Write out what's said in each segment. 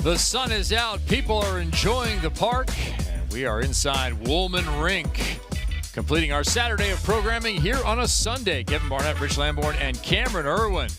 The sun is out, people are enjoying the park, and we are inside Woolman Rink, completing our Saturday of programming here on a Sunday. Kevin Barnett, Rich Lamborn, and Cameron Irwin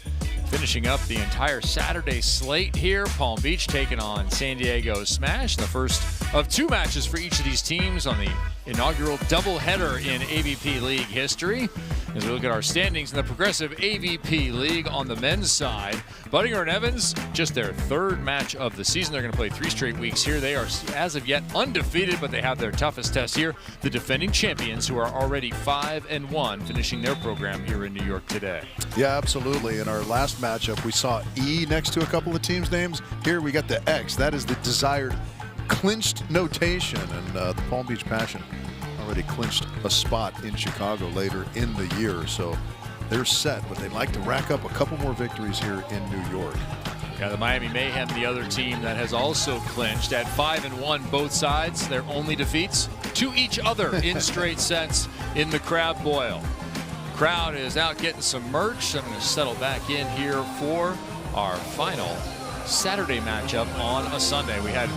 finishing up the entire Saturday slate here. Palm Beach taking on San Diego Smash, the first of two matches for each of these teams on the inaugural doubleheader in AVP League history. As we look at our standings in the Progressive AVP League on the men's side, Buttinger and Evans, just their third match of the season. They're going to play 3 straight weeks here. They are, as of yet, undefeated, but they have their toughest test here. The defending champions, who are already 5-1, finishing their program here in New York today. Yeah, absolutely. In our last matchup, we saw E next to a couple of teams' names. Here we got the X. That is the desired clinched notation, and the Palm Beach Passion already clinched a spot in Chicago later in the year, so they're set, but they'd like to rack up a couple more victories here in New York. Yeah, the Miami Mayhem, the other team that has also clinched at 5-1 both sides. Their only defeats to each other in straight sets in the crab boil. Crowd is out getting some merch. I'm going to settle back in here for our final Saturday matchup on a Sunday. We had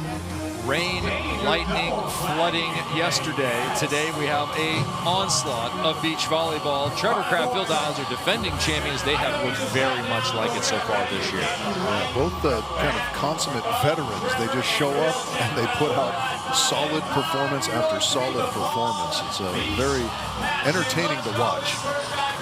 rain, lightning, flooding yesterday. Today we have a onslaught of beach volleyball. Trevor Crabb, Phil Dials are defending champions. They have looked very much like it so far this year. Yeah, both the kind of consummate veterans. They just show up and they put out solid performance after solid performance. It's very entertaining to watch.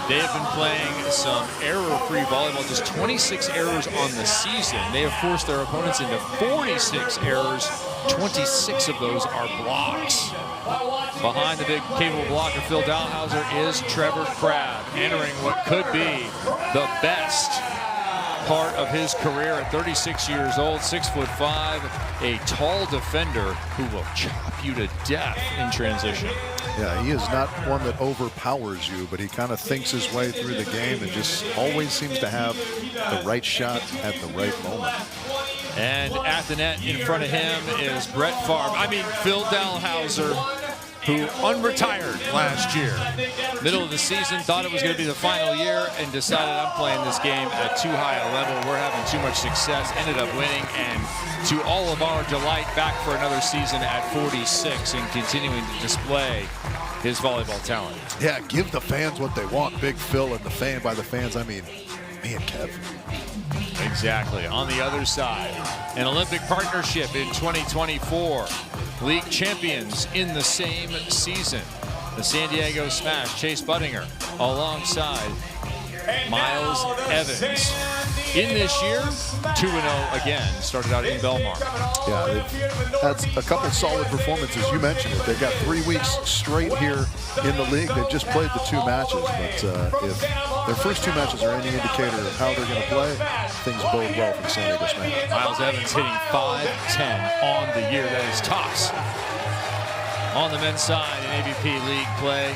They have been playing some error-free volleyball, just 26 errors on the season. They have forced their opponents into 46 errors. 26 of those are blocks. Behind the big capable blocker, Phil Dalhouser, is Trevor Crabb, entering what could be the best part of his career at 36 years old, 6'5", a tall defender who will chop you to death in transition. Yeah, he is not one that overpowers you, but he kind of thinks his way through the game and just always seems to have the right shot at the right moment. And at the net in front of him is Phil Dalhouser, who unretired last year. Middle of the season, thought it was going to be the final year, and decided, I'm playing this game at too high a level. We're having too much success. Ended up winning, and to all of our delight, back for another season at 46 and continuing to display his volleyball talent. Yeah, give the fans what they want. Big Phil, and by the fans, I mean me and Kev. Exactly. On the other side, an Olympic partnership in 2024. League champions in the same season. The San Diego Smash, Chase Buttinger, alongside Miles Evans. In this year, 2-0 again. Started out in Belmar. Yeah, they've had a couple solid performances. You mentioned it. They've got 3 weeks straight here in the league. They've just played the 2 matches, but if their first 2 matches are any indicator of how they're going to play, things bode well for the San Diego Smash. Miles Evans hitting .510 on the year. That is tops. On the men's side in AVP League play,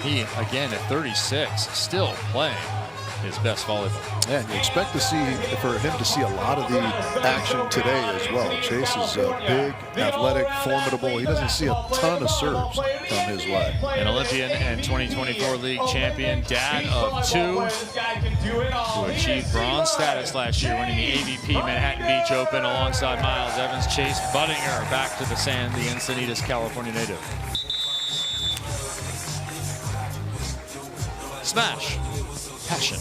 he, again at 36, still playing his best volleyball. Yeah, and you expect to see, for him to see a lot of the action today as well. Chase is big, athletic, formidable. He doesn't see a ton of serves come his way. An Olympian and 2024 league champion, dad of 2, who achieved bronze status last year, winning the AVP Manhattan Beach Open alongside Miles Evans. Chase Buttinger back to the sand, the Encinitas, California native. Smash. Passion.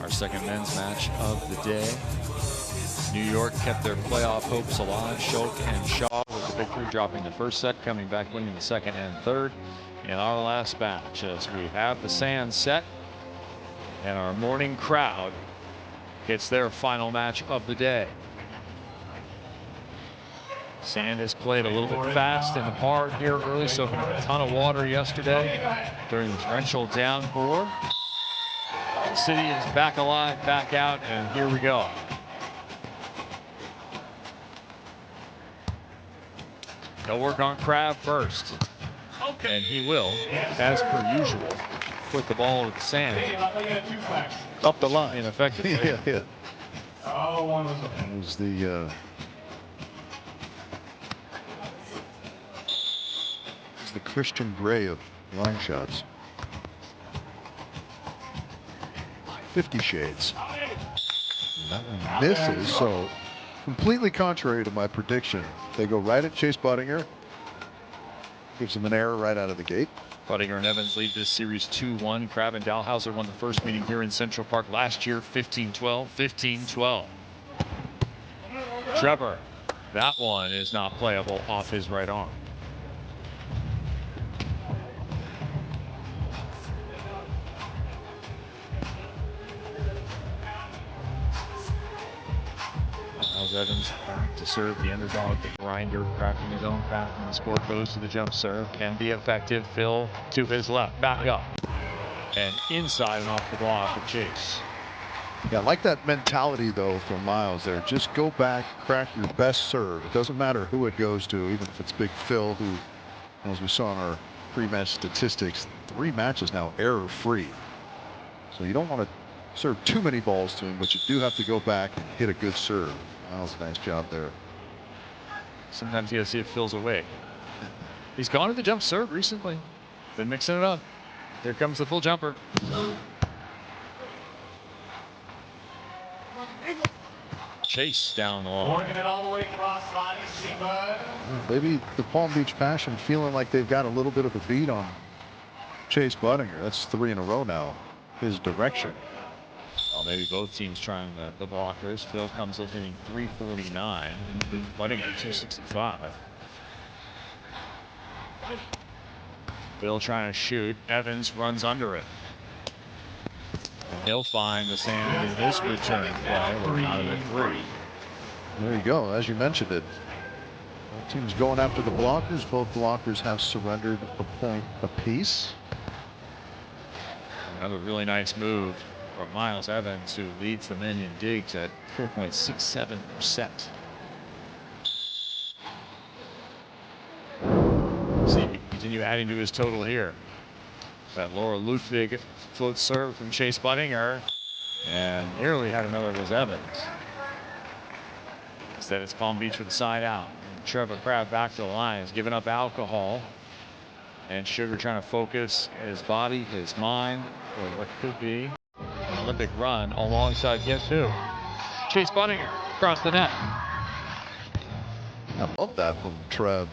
Our second men's match of the day. New York kept their playoff hopes alive. Schulk and Shaw with the victory, dropping the first set, coming back winning the second and third in our last match, as we have the sand set and our morning crowd gets their final match of the day. Sand has played a little bit fast and hard here early, soaking up a ton of water yesterday during the torrential downpour. The city is back alive, back out, and here we go. They'll work on Crabb first. And he will, as per usual, put the ball with the sand Up the line. ineffectively. Yeah. It was the Christian Gray of line shots. 50 Shades. That one misses, so completely contrary to my prediction. They go right at Chase Budinger. Gives him an error right out of the gate. Budinger and Evans lead this series 2-1. Crab and Dalhouser won the first meeting here in Central Park last year, 15-12, 15-12. Trevor, that one is not playable off his right arm. Miles Evans to serve the underdog, the grinder, crafting his own path, and the score goes to the jump serve. Can be effective. Phil to his left, back up. And inside and off the block of Chase. Yeah, I like that mentality, though, from Miles there. Just go back, crack your best serve. It doesn't matter who it goes to, even if it's Big Phil, who, as we saw in our pre-match statistics, 3 matches now error-free. So you don't want to serve too many balls to him, but you do have to go back and hit a good serve. Miles, nice job there. Sometimes you gotta see if Phil's away. He's gone to the jump serve recently. Been mixing it up. Here comes the full jumper. Chase down the wall. Maybe the Palm Beach Passion feeling like they've got a little bit of a beat on Chase Budinger. That's 3 in a row now. His direction. Well, maybe both teams trying the blockers. Phil comes up hitting 349. Budinger 265. Phil trying to shoot. Evans runs under it. And he'll find the sand in his return play. We're out of it 3. There you go. As you mentioned it. Both teams going after the blockers. Both blockers have surrendered a point apiece. Another really nice move from Miles Evans, who leads the men in digs at 4.67%. See if he can continue adding to his total here. That Laura Ludwig float serve from Chase Budinger, and nearly had another of his Evans. Instead, it's Palm Beach with a side out. And Trevor Crab back to the line, has given up alcohol. And Sugar trying to focus his body, his mind, for what could be an Olympic run alongside guess who? Chase Budinger across the net. I love that from Trev.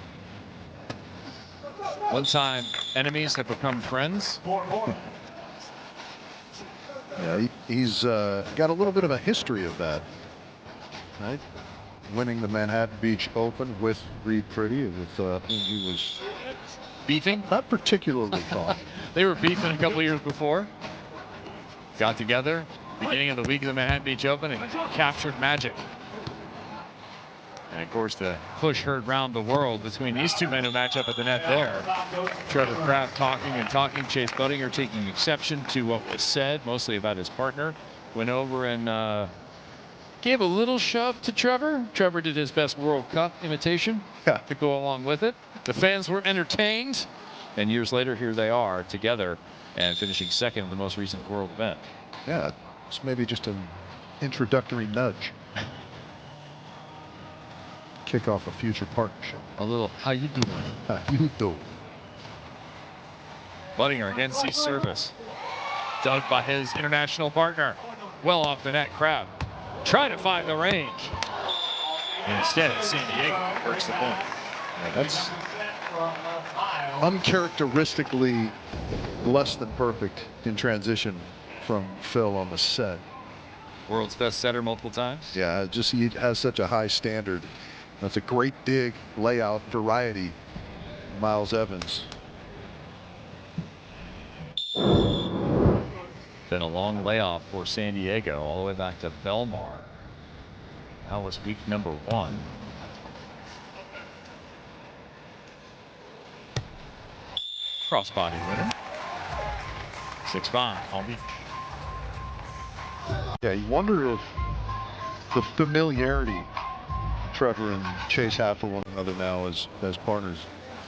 One-time enemies have become friends. Yeah, he's got a little bit of a history of that. Right? Winning the Manhattan Beach Open with Reed Pretty, with whom he was beefing. Not particularly fond. They were beefing a couple years before. Got together beginning of the week of the Manhattan Beach Open and captured magic. And of course, the push heard round the world between these two men who match up at the net there. Trevor Kraft talking and talking. Chase Budinger taking exception to what was said, mostly about his partner. Went over and gave a little shove to Trevor. Trevor did his best World Cup imitation to go along with it. The fans were entertained. And years later, here they are together and finishing second in the most recent World event. Yeah, it's maybe just an introductory nudge. Kick off a future partnership. A little, how you doing? How you doing? Budinger against his service. Dug by his international partner. Well off the net, Crab. Trying to find the range. Instead, San Diego works the point. Yeah, that's uncharacteristically less than perfect in transition from Phil on the set. World's best setter multiple times. Yeah, just he has such a high standard. That's a great dig, layout, variety. Miles Evans. Then a long layoff for San Diego all the way back to Belmar. That was week number 1. Crossbody winner. 6-5, Palm Beach. Yeah, you wonder if the familiarity Trevor and Chase have for one another now as partners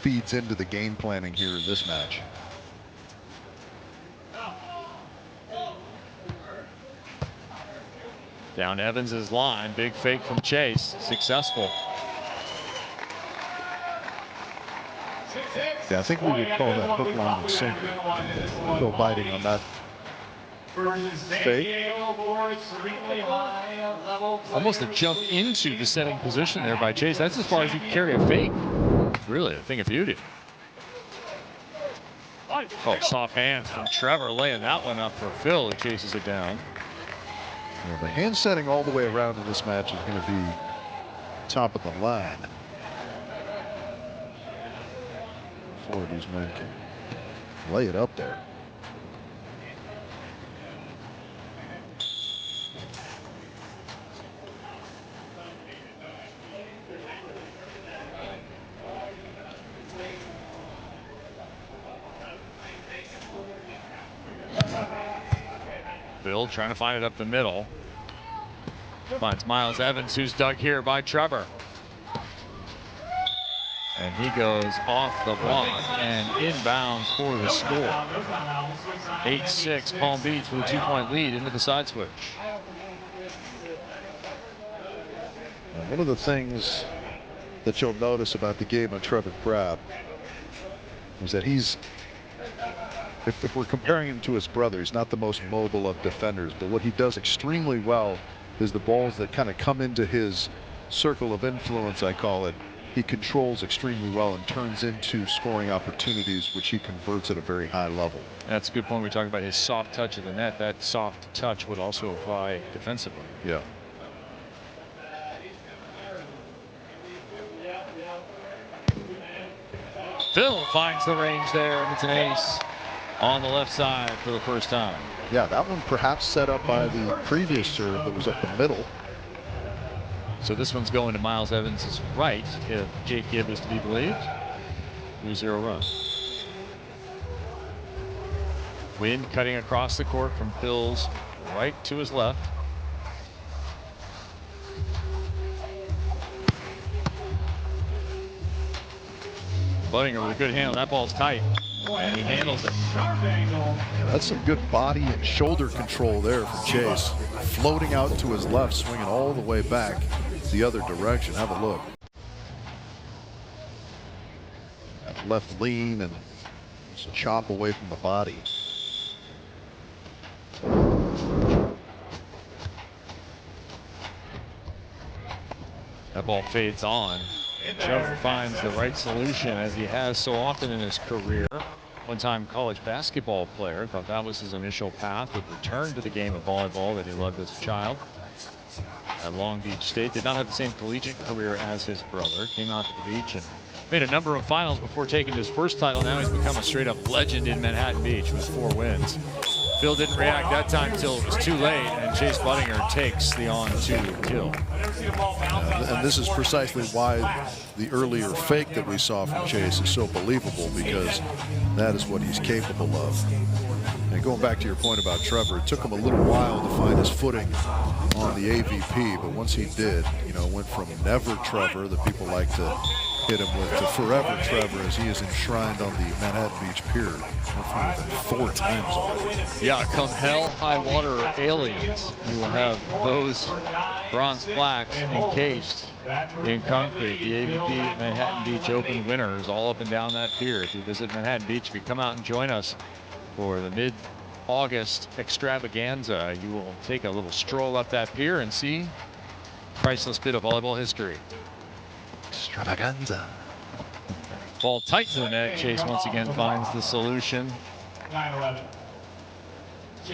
feeds into the game planning here in this match. Down Evans's line, big fake from Chase, successful. Yeah, I think we would call that hook, line, and sinker. Still biting on that Fake. Almost a jump into the setting position there by Chase. That's as far as you can carry a fake. It's really a thing of beauty. Oh, soft hands from Trevor laying that one up for Phil. He chases it down. Well, the hand setting all the way around in this match is going to be top of the line. Before these men can lay it up there. Bill trying to find it up the middle. Finds Miles Evans, who's dug here by Trevor. And he goes off the block and inbounds for the score. 8-6 Palm Beach with a 2-point lead into the side switch. One of the things that you'll notice about the game of Trevor Crabb is that he's, if we're comparing him to his brother, he's not the most mobile of defenders, but what he does extremely well is the balls that kind of come into his circle of influence, I call it, he controls extremely well and turns into scoring opportunities, which he converts at a very high level. That's a good point. We talk about his soft touch of the net. That soft touch would also apply defensively. Yeah. Phil finds the range there, and it's an ace on the left side for the first time. Yeah, that one perhaps set up by the previous serve that was up the middle. So this one's going to Miles Evans' right, if Jake Gibb is to be believed. 2-0 run. Wind cutting across the court from Phil's right to his left. Buttinger with a good handle. That ball's tight, and he handles it. That's some good body and shoulder control there from Chase. Floating out to his left, swinging all the way back the other direction. Have a look. Left lean and just a chop away from the body. That ball fades on. Trevor finds the right solution, as he has so often in his career. One-time college basketball player. Thought that was his initial path, would return to the game of volleyball that he loved as a child. At Long Beach State, did not have the same collegiate career as his brother. Came out to the beach and made a number of finals before taking his first title. Now he's become a straight-up legend in Manhattan Beach with 4 wins. Phil didn't react that time until it was too late, and Chase Buttinger takes the on-2 kill. And this is precisely why the earlier fake that we saw from Chase is so believable, because that is what he's capable of. And going back to your point about Trevor, it took him a little while to find his footing on the AVP, but once he did, you know, went from never Trevor that people like to hit him with to forever Trevor, as he is enshrined on the Manhattan Beach Pier. Went from 4 times already. Yeah, come hell, high water, aliens, you will have those bronze plaques encased in concrete. The AVP Manhattan Beach Open winners all up and down that pier. If you visit Manhattan Beach, if you come out and join us for the mid-August extravaganza, you will take a little stroll up that pier and see a priceless bit of volleyball history. Extravaganza. Ball tight to the net. Chase once again finds the solution. 9-11.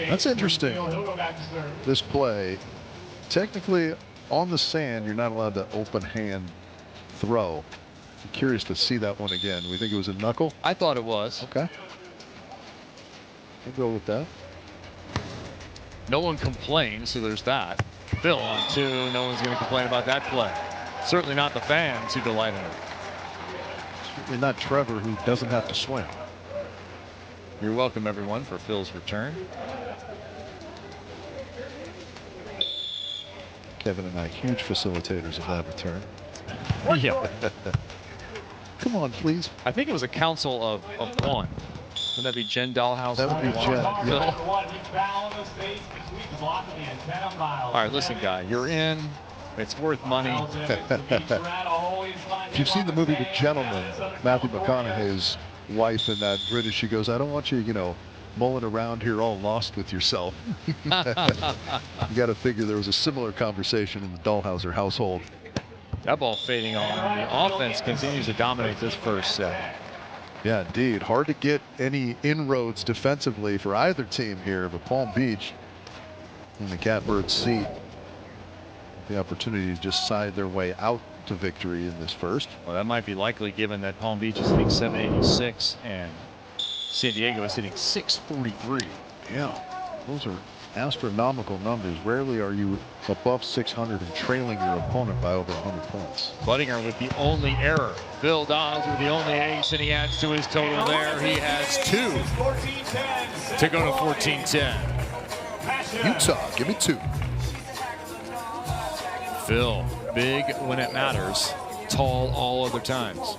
That's interesting. This play, technically on the sand, you're not allowed to open hand throw. I'm curious to see that one again. We think it was a knuckle? I thought it was. Okay. We'll go with that. No one complains, so there's that. Bill on 2. No one's going to complain about that play. Certainly not the fans who delight in it. Certainly not Trevor, who doesn't have to swim. You're welcome, everyone, for Phil's return. Kevin and I, huge facilitators of that return. Yeah. Come on, please. I think it was a council of 1. Would that be Jen Dahlhaus? That would be Jen. Yeah. All right, listen, guy, you're in. It's worth money. If you've seen the movie The Gentleman, Matthew McConaughey's wife in that British, she goes, I don't want you, you know, mulling around here all lost with yourself. You got to figure there was a similar conversation in the Dahlhauser household. That ball fading on. The offense continues to dominate this first set. Yeah, indeed. Hard to get any inroads defensively for either team here, but Palm Beach in the catbird seat, the opportunity to just side their way out to victory in this first. Well, that might be likely given that Palm Beach is hitting 786 and San Diego is hitting 643. Yeah, those are astronomical numbers. Rarely are you above 600 and trailing your opponent by over 100 points. Budinger with the only error. Phil Dawes with the only ace, and he adds to his total there. He has 2 to go to 14-10. Utah, give me 2. Phil, big when it matters, tall all other times.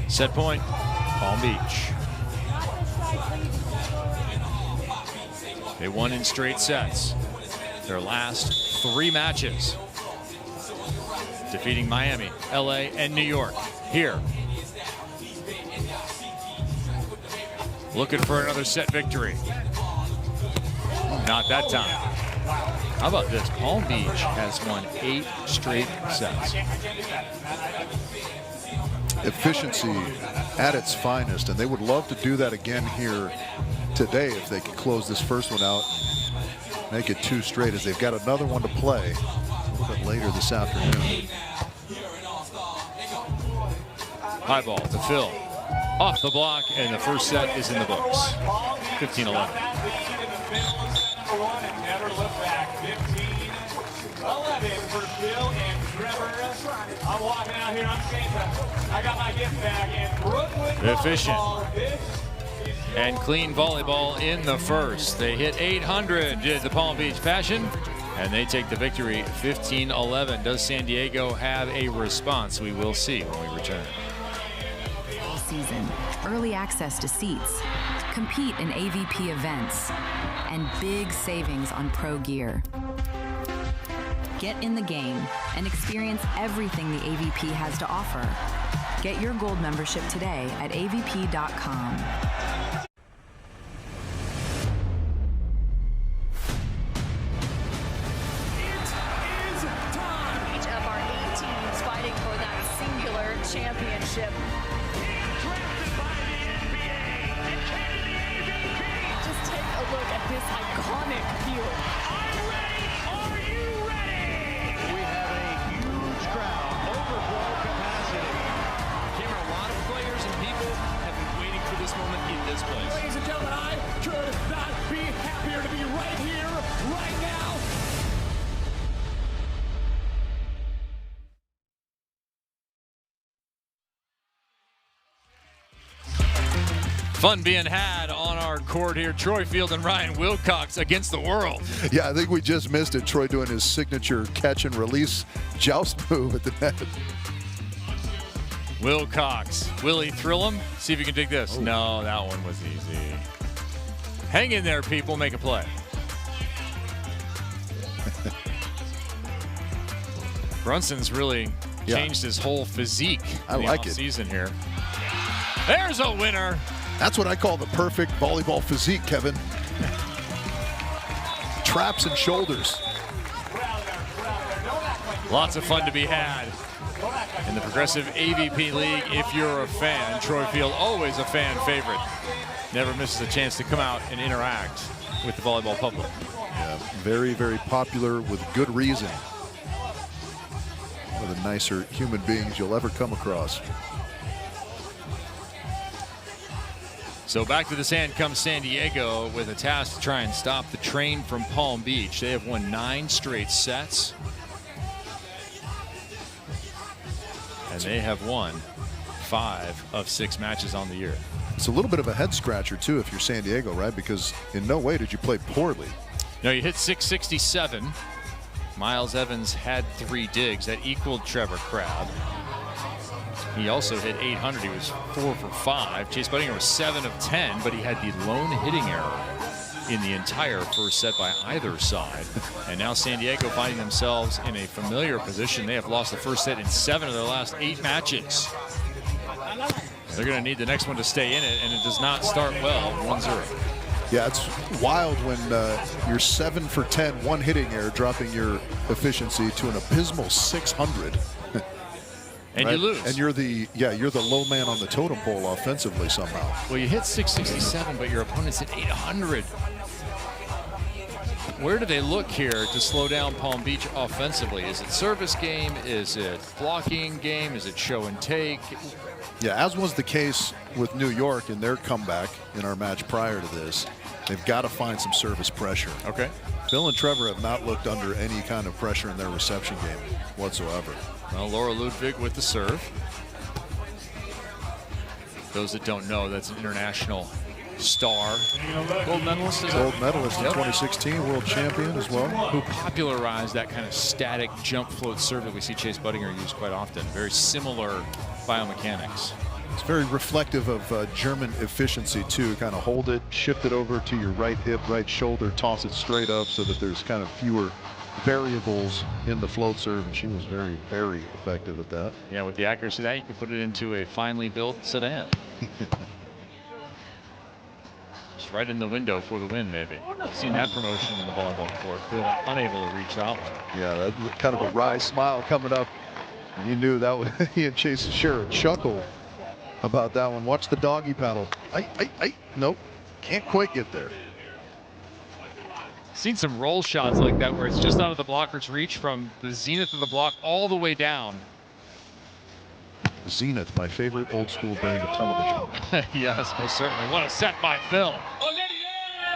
Set point, Palm Beach. They won in straight sets. Their last 3 matches. Defeating Miami, LA, and New York. Here. Looking for another set victory. Not that time. How about this? Palm Beach has won 8 straight sets. Efficiency at its finest, and they would love to do that again here today if they could close this first one out, make it 2 straight, as they've got another one to play a little bit later this afternoon. High ball to Phil. Off the block, and the first set is in the books. 15-11. 11 for Phil and Trevor. I'm walking out here. I'm safe. I got my gift bag in Brooklyn. Efficient and clean volleyball in the first. They hit 800, did the Palm Beach Passion, and they take the victory 15-11. Does San Diego have a response? We will see when we return. Season, early access to seats, compete in AVP events, and big savings on pro gear. Get in the game and experience everything the AVP has to offer. Get your gold membership today at avp.com. Each of our 8 teams fighting for that singular championship. Drafted by the NBA and came to the AVP. Just take a look at this iconic field. I'm ready. Are you ready? We have a huge crowd, overflow capacity. Cameron, a lot of players and people have been waiting for this moment in this place. Ladies and gentlemen, I could not be happier to be right here, right now. Fun being had on our court here. Troy Field and Ryan Wilcox against the world. Yeah, I think we just missed it. Troy doing his signature catch and release joust move at the net. Wilcox. Will he thrill him? See if you can dig this. No, that one was easy. Hang in there, people. Make a play. Brunson's really changed his whole physique in the offseason here. There's a winner. That's what I call the perfect volleyball physique, Kevin. Traps and shoulders. Lots of fun to be had in the Progressive AVP League. If you're a fan, Troy Field, always a fan favorite. Never misses a chance to come out and interact with the volleyball public. Yeah, very, very popular with good reason. One of the nicer human beings you'll ever come across. So back to the sand comes San Diego with a task to try and stop the train from Palm Beach. They have won 9 straight sets. And they have won 5 of 6 matches on the year. It's a little bit of a head scratcher too if you're San Diego, right? Because in no way did you play poorly. No, you hit 667. Miles Evans had 3 digs. That equaled Trevor Crabb. He also hit 800. He was 4 for 5. Chase Budinger was 7 of 10, but he had the lone hitting error in the entire first set by either side. And now San Diego finding themselves in a familiar position. They have lost the first set in 7 of their last 8 matches. They're going to need the next one to stay in it, and it does not start well. 1-0. Yeah, it's wild when you're 7 for 10, one hitting error, dropping your efficiency to an abysmal 600. And right? you lose. And you're the low man on the totem pole offensively somehow. Well, you hit 667, but your opponent's hit 800. Where do they look here to slow down Palm Beach offensively? Is it service game? Is it blocking game? Is it show and take? Yeah, as was the case with New York in their comeback in our match prior to this, they've got to find some service pressure. Okay. Phil and Trevor have not looked under any kind of pressure in their reception game whatsoever. Well, Laura Ludwig with the serve. Those that don't know, that's an international star. Gold medalist. Gold medalist in 2016, world champion as well. Who popularized that kind of static jump float serve that we see Chase Budinger use quite often. Very similar biomechanics. It's very reflective of German efficiency too. Kind of hold it, shift it over to your right hip, right shoulder, toss it straight up so that there's kind of fewer variables in the float serve, and she was very, very effective at that. Yeah, with the accuracy of that, you can put it into a finely built sedan. Just right in the window for the win, maybe. I've seen that promotion in the volleyball court. Unable to reach that one. Yeah, that kind of a wry smile coming up. And you knew that was, he and Chase share a chuckle about that one. Watch the doggy paddle. Nope, can't quite get there. Seen some roll shots like that where it's just out of the blocker's reach from the zenith of the block all the way down. Zenith, my favorite old school brand of television. Yes, most certainly. What a set by Phil.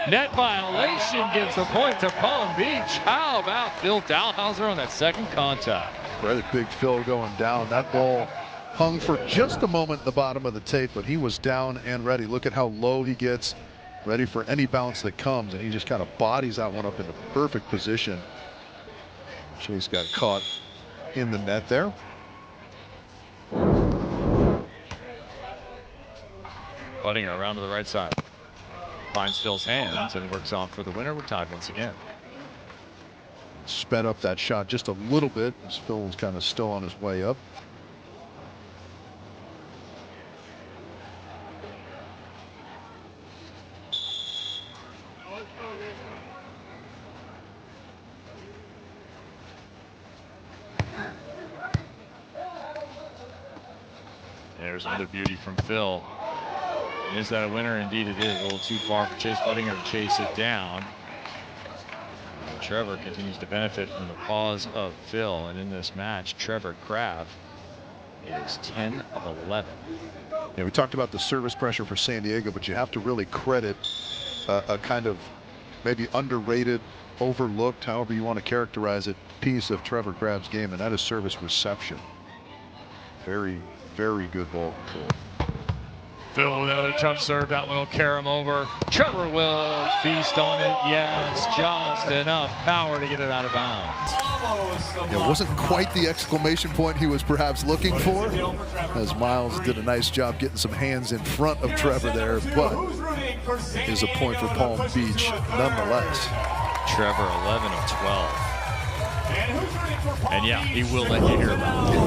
Net violation gives the point to Palm Beach. How about Phil Dalhauser on that second contact? Rather big Phil going down. That ball hung for just a moment in the bottom of the tape, but he was down and ready. Look at how low he gets, ready for any bounce that comes, and he just kind of bodies that one up into perfect position. Chase got caught in the net there. Budinger around to the right side. Finds Phil's hands and works off for the winner. We're tied once again. Sped up that shot just a little bit as Phil was kind of still on his way up. There's another beauty from Phil. Is that a winner? Indeed it is. A little too far for Chase Budinger to chase it down. And Trevor continues to benefit from the pause of Phil. And in this match, Trevor Craft is 10 of 11. Yeah, we talked about the service pressure for San Diego, but you have to really credit a kind of maybe underrated, overlooked, however you want to characterize it, piece of Trevor Craft's game, and that is service reception. Very, very good ball control. Phil with another tough serve. That one will carry him over. Trevor will feast on it. Yes, just enough power to get it out of bounds. It wasn't quite the exclamation point he was perhaps looking for, as Miles did a nice job getting some hands in front of Trevor there, but it is a point for Palm Beach nonetheless. Trevor 11 of 12. And yeah, he will let you hear about it.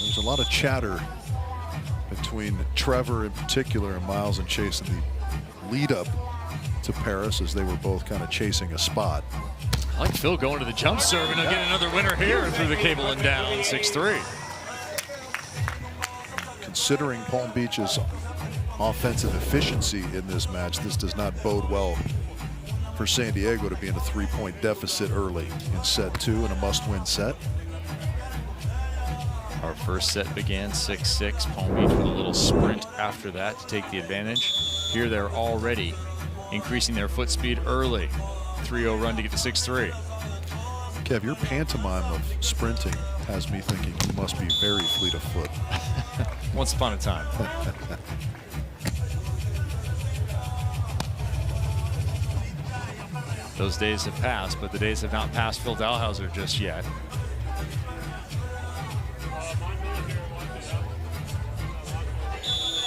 There's a lot of chatter between Trevor in particular and Miles and Chase in the lead up to Paris as they were both kind of chasing a spot. I like Phil going to the jump serve, and he'll get another winner here through the cable and down, 6-3. Considering Palm Beach's offensive efficiency in this match, this does not bode well for San Diego to be in a 3-point deficit early in set 2 in a must-win set. Our first set began 6-6. Palm Beach with a little sprint after that to take the advantage. Here they're already increasing their foot speed early. 3-0 run to get to 6-3. Kev, your pantomime of sprinting has me thinking you must be very fleet of foot. Once upon a time. Those days have passed, but the days have not passed Phil Dalhauser just yet.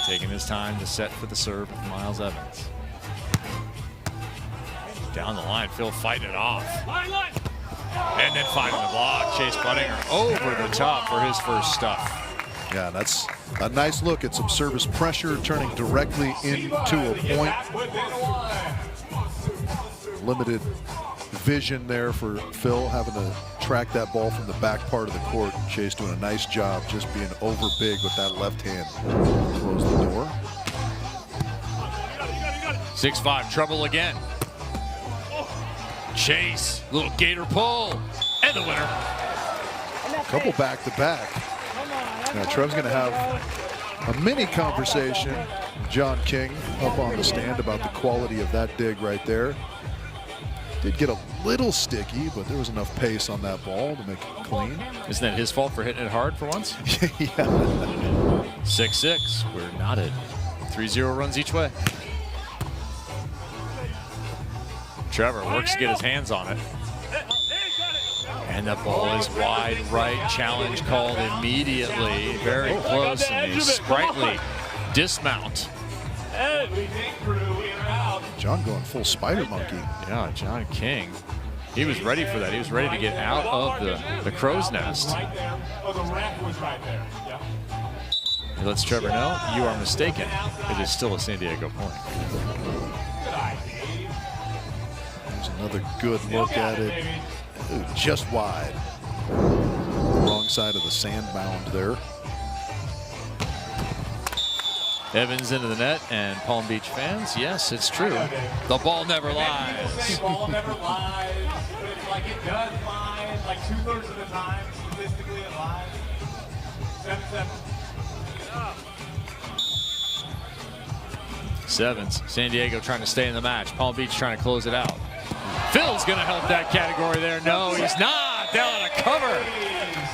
Taking his time to set for the serve with Miles Evans. Down the line, Phil fighting it off. And then finding the block. Chase Budinger over the top for his first stuff. Yeah, that's a nice look at some service pressure turning directly into a point. Limited vision there for Phil, having to track that ball from the back part of the court. Chase doing a nice job just being over big with that left hand. Close the door. 6-5, trouble again. Chase, little gator pull, and the winner. Couple back-to-back. Now Trev's going to have a mini conversation with John King up on the stand about the quality of that dig right there. Did get a little sticky, but there was enough pace on that ball to make it clean. Isn't that his fault for hitting it hard for once? Yeah. 6-6, we're knotted. 3-0 runs each way. Trevor works to get his hands on it. And the ball is wide right. Challenge called immediately. Very close, and a sprightly dismount. John going full spider monkey. Yeah, John King. He was ready for that. He was ready to get out of the crow's nest. He lets Trevor know, you are mistaken. It is still a San Diego point. There's another good look at it. Ooh, just wide. Wrong side of the sand mound there. Evans into the net, and Palm Beach fans, yes, it's true. The ball never lies. The ball never lies, but it's like it does lie, like 2/3 of the time, statistically it lies. 7-7. Sevens. San Diego trying to stay in the match. Palm Beach trying to close it out. Phil's going to help that category there. No, he's not. Down on a cover.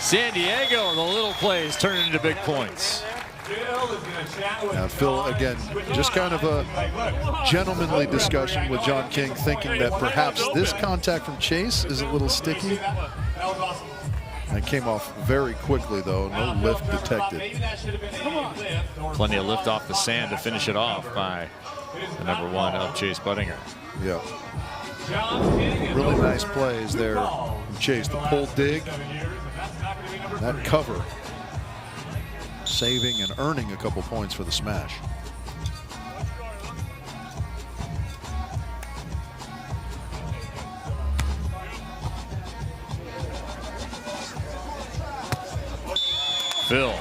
San Diego, the little plays turn into big points. Now Phil, again, just kind of a gentlemanly discussion with John King, thinking that perhaps this contact from Chase is a little sticky. That came off very quickly, though. No lift detected. Plenty of lift off the sand to finish it off by the number 1 of Chase Budinger. Yeah. Really nice plays there from Chase. The pull dig, that cover, saving and earning a couple points for the smash. Phil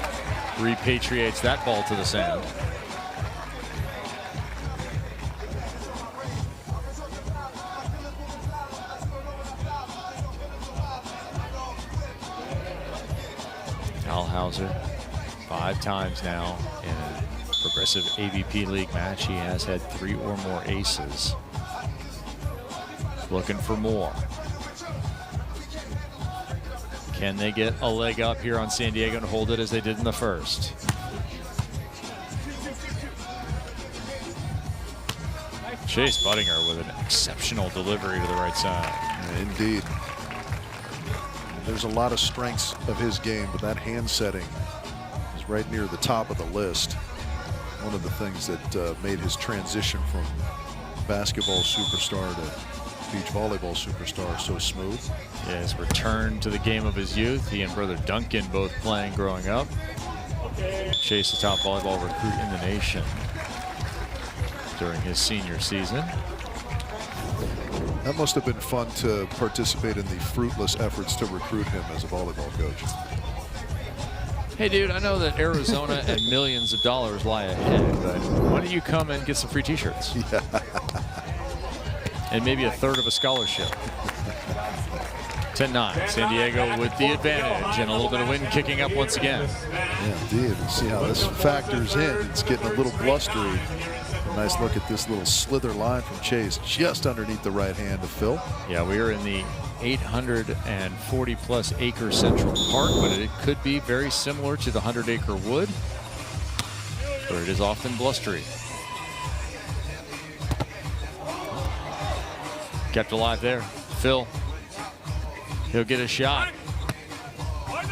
repatriates that ball to the sand. Alhauser, 5 times now in a progressive AVP League match. He has had 3 or more aces. Looking for more. Can they get a leg up here on San Diego and hold it as they did in the first? Chase Budinger with an exceptional delivery to the right side. Yeah, indeed. There's a lot of strengths of his game, but that hand setting is right near the top of the list. One of the things that made his transition from basketball superstar to beach volleyball superstar so smooth. Yeah, his return to the game of his youth. He and brother Duncan both playing growing up. Chase, the top volleyball recruit in the nation during his senior season. That must have been fun to participate in the fruitless efforts to recruit him as a volleyball coach. Hey, dude, I know that Arizona and millions of dollars lie ahead, but why don't you come and get some free t-shirts? Yeah. And maybe a third of a scholarship. 10-9, San Diego with the advantage, and a little bit of wind kicking up once again. Yeah, indeed. See how this factors in. It's getting a little blustery. A nice look at this little slither line from Chase just underneath the right hand of Phil. Yeah, we are in the 840-plus acre Central Park, but it could be very similar to the 100-acre Wood, where it is often blustery. Kept alive there. Phil. He'll get a shot.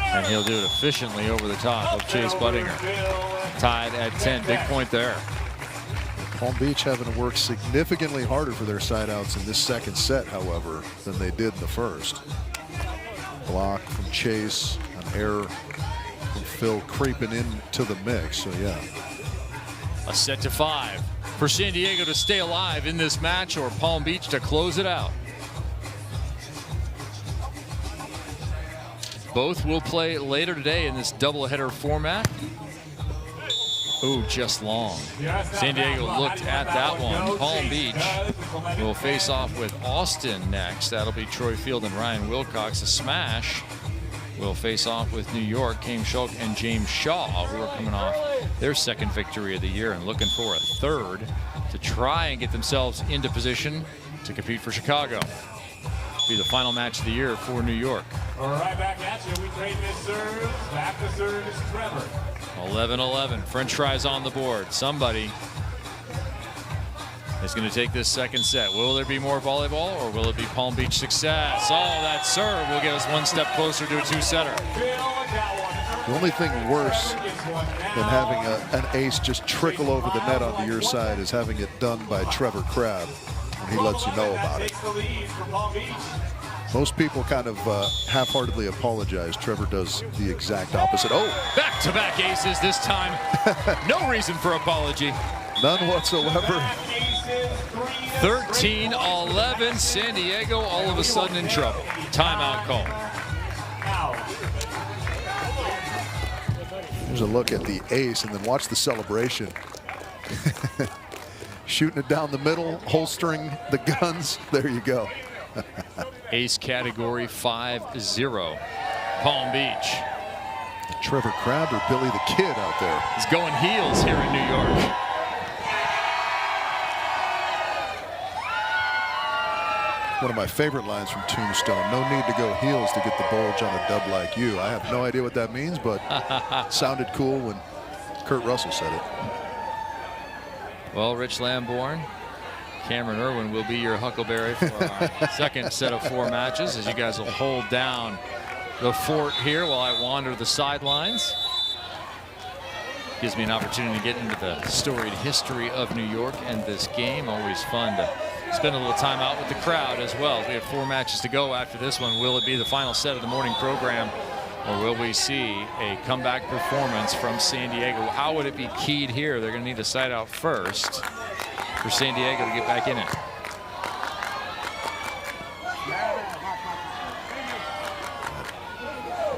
And he'll do it efficiently over the top of Chase Budinger. Tied at 10. Big point there. Palm Beach having to work significantly harder for their side outs in this second set, however, than they did in the first. block from Chase, an error from Phil creeping into the mix. So yeah. A set to 5 for San Diego to stay alive in this match, or Palm Beach to close it out. Both will play later today in this doubleheader format. Ooh, just long. San Diego looked at that one. Palm Beach will face off with Austin next. That'll be Troy Field and Ryan Wilcox. A smash will face off with New York, Kame Schulk and James Shaw, who are coming off their second victory of the year and looking for a third to try and get themselves into position to compete for Chicago. Be the final match of the year for New York. All right, back at you. We trade this serve. Back to serve is Trevor. 11-11. French fries on the board. Somebody is going to take this second set. Will there be more volleyball, or will it be Palm Beach success? Oh, that serve will get us one step closer to a two-setter. The only thing worse than having an ace just trickle over the net onto your side is having it done by Trevor Crabb, and he lets you know about it. Most people kind of half-heartedly apologize. Trevor does the exact opposite. Oh! Back-to-back aces this time. No reason for apology. None whatsoever. 13-11. San Diego all of a sudden in trouble. Timeout call. Here's a look at the ace, and then watch the celebration. Shooting it down the middle, holstering the guns. There you go. Ace category 5-0. Palm Beach. Trevor Crabb or Billy the Kid out there. He's going heels here in New York. One of my favorite lines from Tombstone. No need to go heels to get the bulge on a dub like you. I have no idea what that means, but it sounded cool when Kurt Russell said it. Well, Rich Lamborn, Cameron Irwin will be your Huckleberry for our second set of 4 matches, as you guys will hold down the fort here while I wander the sidelines. Gives me an opportunity to get into the storied history of New York and this game. Always fun to spend a little time out with the crowd as well. We have 4 matches to go after this one. Will it be the final set of the morning program, or will we see a comeback performance from San Diego? How would it be keyed here? They're going to need a side out first for San Diego to get back in it.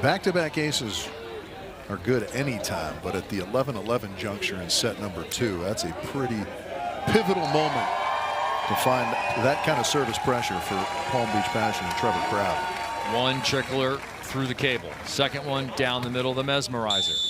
Back-to-back aces are good anytime, but at the 11-11 juncture in set number 2, that's a pretty pivotal moment to find that kind of service pressure for Palm Beach Passion and Trevor Crabb. One trickler through the cable. Second one down the middle, the mesmerizer.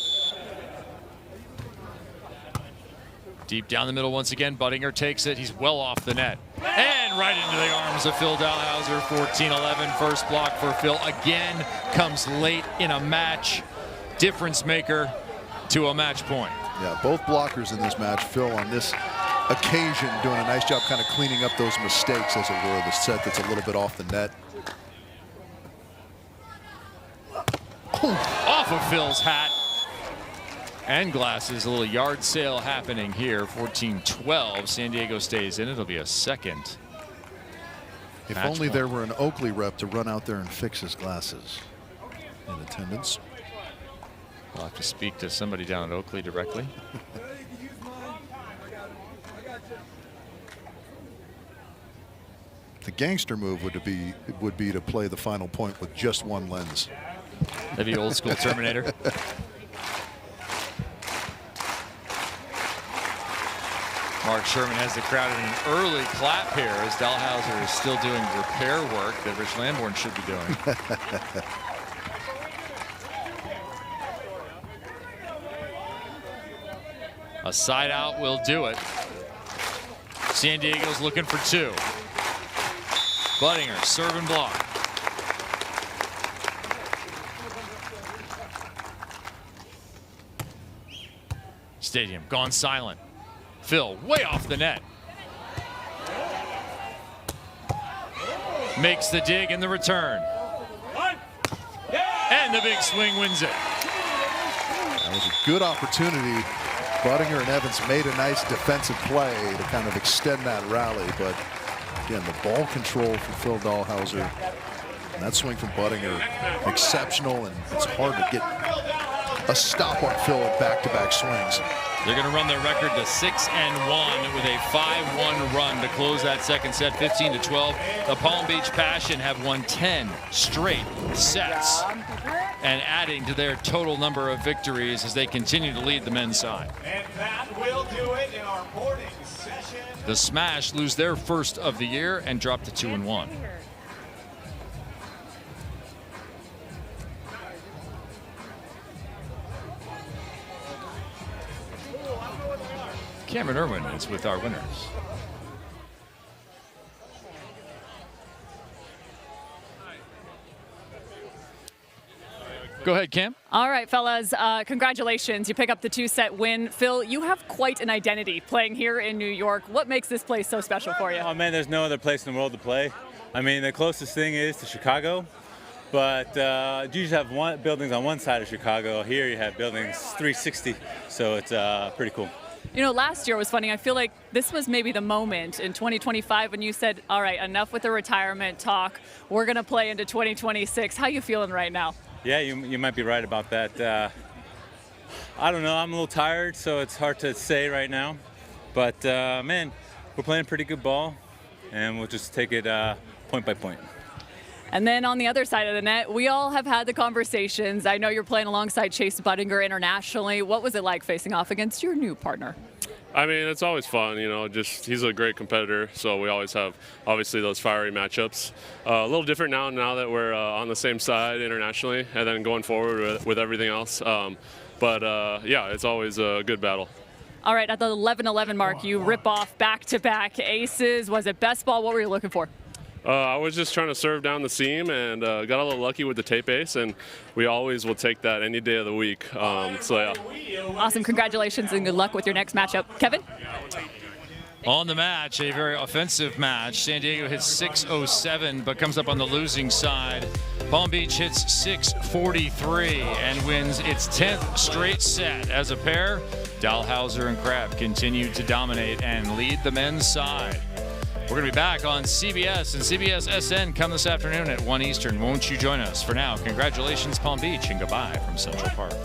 Deep down the middle once again. Buttinger takes it. He's well off the net. And right into the arms of Phil Dalhouser. 14-11. First block for Phil. Again, comes late in a match. Difference maker to a match point. Yeah, both blockers in this match. Phil on this occasion doing a nice job kind of cleaning up those mistakes, as it were. The set that's a little bit off the net. Off of Phil's hat and glasses. A little yard sale happening here. 14-12. San Diego stays in. It'll be a second. If only there were an Oakley rep to run out there and fix his glasses in attendance. We'll have to speak to somebody down at Oakley directly. The gangster move would be to play the final point with just one lens. That'd be old school Terminator. Mark Sherman has the crowd in an early clap here as Dalhouser is still doing repair work that Rich Lamborn should be doing. A side out will do it. San Diego's looking for 2. Buttinger, serve and block. Stadium gone silent. Phil way off the net. Makes the dig and the return. And the big swing wins it. That was a good opportunity. Buttinger and Evans made a nice defensive play to kind of extend that rally, but again, the ball control for Phil Dalhouser And that swing from Budinger, exceptional, and it's hard to get a stop on Phil at back-to-back swings. They're going to run their record to 6-1 with a 5-1 run to close that second set, 15-12. The Palm Beach Passion have won 10 straight sets and adding to their total number of victories as they continue to lead the men's side. And that will do it in our morning session. The Smash lose their first of the year and drop to 2-1. Cameron Irwin is with our winners. Go ahead, Cam. All right, fellas, congratulations. You pick up the 2-set win. Phil, you have quite an identity playing here in New York. What makes this place so special for you? Oh, man, there's no other place in the world to play. I mean, the closest thing is to Chicago, but you just have buildings on one side of Chicago. Here you have buildings 360, so it's pretty cool. You know, last year was funny. I feel like this was maybe the moment in 2025 when you said, all right, enough with the retirement talk. We're going to play into 2026. How you feeling right now? Yeah, you might be right about that. I don't know. I'm a little tired, so it's hard to say right now. But, man, we're playing pretty good ball, and we'll just take it point by point. And then on the other side of the net, we all have had the conversations. I know you're playing alongside Chase Budinger internationally. What was it like facing off against your new partner? I mean, it's always fun, you know, just he's a great competitor, so we always have, obviously, those fiery matchups. A little different now that we're on the same side internationally and then going forward with everything else. Yeah, it's always a good battle. All right, at the 11-11 mark, you rip off back-to-back aces. Was it best ball? What were you looking for? I was just trying to serve down the seam and got a little lucky with the tape ace, and we always will take that any day of the week. So, yeah. Awesome. Congratulations and good luck with your next matchup. Kevin? On the match, a very offensive match. San Diego hits 607, but comes up on the losing side. Palm Beach hits 643 and wins its 10th straight set. As a pair, Dahlhauser and Crabb continue to dominate and lead the men's side. We're going to be back on CBS and CBS SN come this afternoon at 1 Eastern. Won't you join us? For now, congratulations, Palm Beach, and goodbye from Central Park.